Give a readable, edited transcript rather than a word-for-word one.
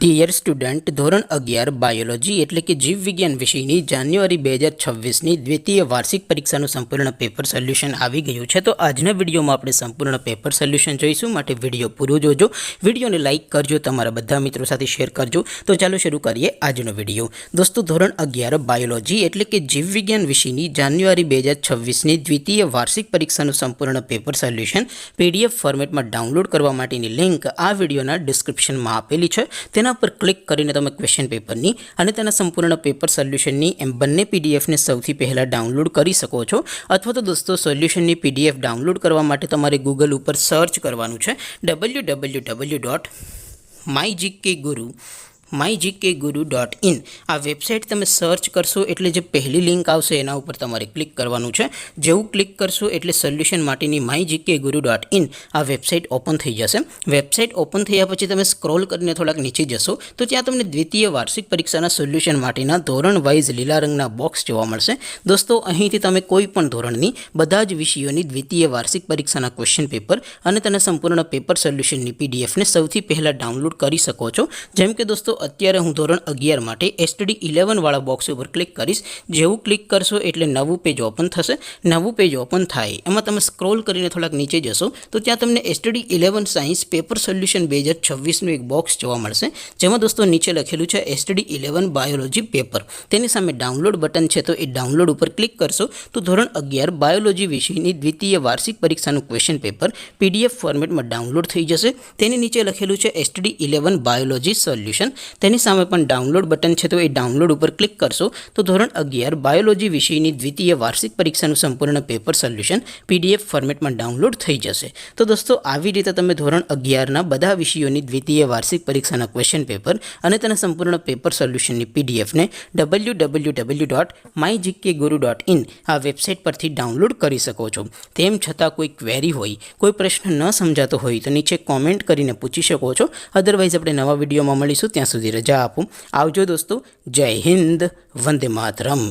Dear student, ધોરણ 11 biology એટલે કે જીવ વિજ્ઞાન વિષયની જાન્યુઆરી 2026ની દ્વિતીય વાર્ષિક પરીક્ષાનું સંપૂર્ણ પેપર સોલ્યુશન આવી ગયું છે. તો આજના વિડીયોમાં આપણે સંપૂર્ણ પેપર સોલ્યુશન જોઈશું, માટે વિડીયો પૂરો જોજો. વિડીયોને લાઇક કરજો, તમારા બધા મિત્રો સાથે શેર કરજો. તો ચાલો શરૂ કરીએ આજનો વિડીયો. દોસ્તો, ધોરણ 11 બાયોલોજી એટલે કે જીવ વિજ્ઞાન વિષયની જાન્યુઆરી 2026ની દ્વિતીય વાર્ષિક પરીક્ષાનું સંપૂર્ણ પેપર સોલ્યુશન PDF ફોર્મેટમાં ડાઉનલોડ કરવા માટેની લિંક આ વિડીયોના ડિસ્ક્રિપ્શનમાં આપેલી છે. તેના પર ક્લિક કરીને તમે ક્વેશ્ચન પેપરની અને તેના સંપૂર્ણ પેપર સોલ્યુશનની એમ બંને PDFને સૌથી પહેલાં ડાઉનલોડ કરી શકો છો. અથવા તો દોસ્તો, સોલ્યુશનની PDF ડાઉનલોડ કરવા માટે તમારે ગૂગલ ઉપર સર્ચ કરવાનું છે www.mygkguru.in. આ વેબસાઇટ તમે સર્ચ કરશો એટલે જે પહેલી લિંક આવશે એના ઉપર તમારે ક્લિક કરવાનું છે. જેવું ક્લિક કરશો એટલે સોલ્યુશન માટેની mygkguru.in આ વેબસાઇટ ઓપન થઈ જશે. વેબસાઇટ ઓપન થયા પછી તમે સ્ક્રોલ કરીને થોડાક નીચે જશો તો ત્યાં તમને દ્વિતીય વાર્ષિક પરીક્ષાના સોલ્યુશન માટેના ધોરણ વાઇઝ લીલા રંગના બોક્સ જોવા મળશે. દોસ્તો, અહીંથી તમે કોઈ પણ ધોરણની બધા જ વિષયોની દ્વિતીય વાર્ષિક પરીક્ષાના ક્વેશ્ચન પેપર અને તેના સંપૂર્ણ પેપર સોલ્યુશનની PDFને સૌથી પહેલાં ડાઉનલોડ કરી શકો છો. જેમ કે દોસ્તો, અત્યારે હું ધોરણ 11 માટે STD 11 વાળા બોક્સ ઉપર ક્લિક કરીશ. જેવું ક્લિક કરશો એટલે નવું પેજ ઓપન થશે. નવું પેજ ઓપન થાય એમાં તમે સ્ક્રોલ કરીને થોડાક નીચે જશો તો ત્યાં તમને STD 11 સાયન્સ પેપર સોલ્યુશન 2026નું એક બોક્સ જોવા મળશે. જેમાં દોસ્તો નીચે લખેલું છે STD 11 બાયોલોજી પેપર. તેની સામે ડાઉનલોડ બટન છે, તો એ ડાઉનલોડ ઉપર ક્લિક કરશો તો ધોરણ 11 બાયોલોજી વિષયની દ્વિતીય વાર્ષિક પરીક્ષાનું ક્વેશ્ચન પેપર PDF ફોર્મેટમાં ડાઉનલોડ થઈ જશે. તેની નીચે લખેલું છે STD 11 બાયોલોજી સોલ્યુશન. તેની સામે પણ ડાઉનલોડ બટન છે, તો એ ડાઉનલોડ ઉપર ક્લિક કરશો તો ધોરણ 11 બાયોલોજી વિષયની દ્વિતીય વાર્ષિક પરીક્ષાનું સંપૂર્ણ પેપર સોલ્યુશન PDF ફોર્મેટમાં ડાઉનલોડ થઈ જશે. તો દોસ્તો, આવી રીતે તમે ધોરણ 11ના બધા વિષયોની દ્વિતીય વાર્ષિક પરીક્ષાના ક્વેશ્ચન પેપર અને તેના સંપૂર્ણ પેપર સોલ્યુશનની PDFને www.mygkguru.in આ વેબસાઇટ પરથી ડાઉનલોડ કરી શકો છો. તેમ છતાં કોઈ ક્વેરી હોય, કોઈ પ્રશ્ન ન સમજાતો હોય તો નીચે કોમેન્ટ કરીને પૂછી શકો છો. અદરવાઇઝ આપણે નવા વિડીયોમાં મળીશું. ત્યાં સુધી રજા આપો. આવજો દોસ્તો. જય હિન્દ. વંદે માતરમ.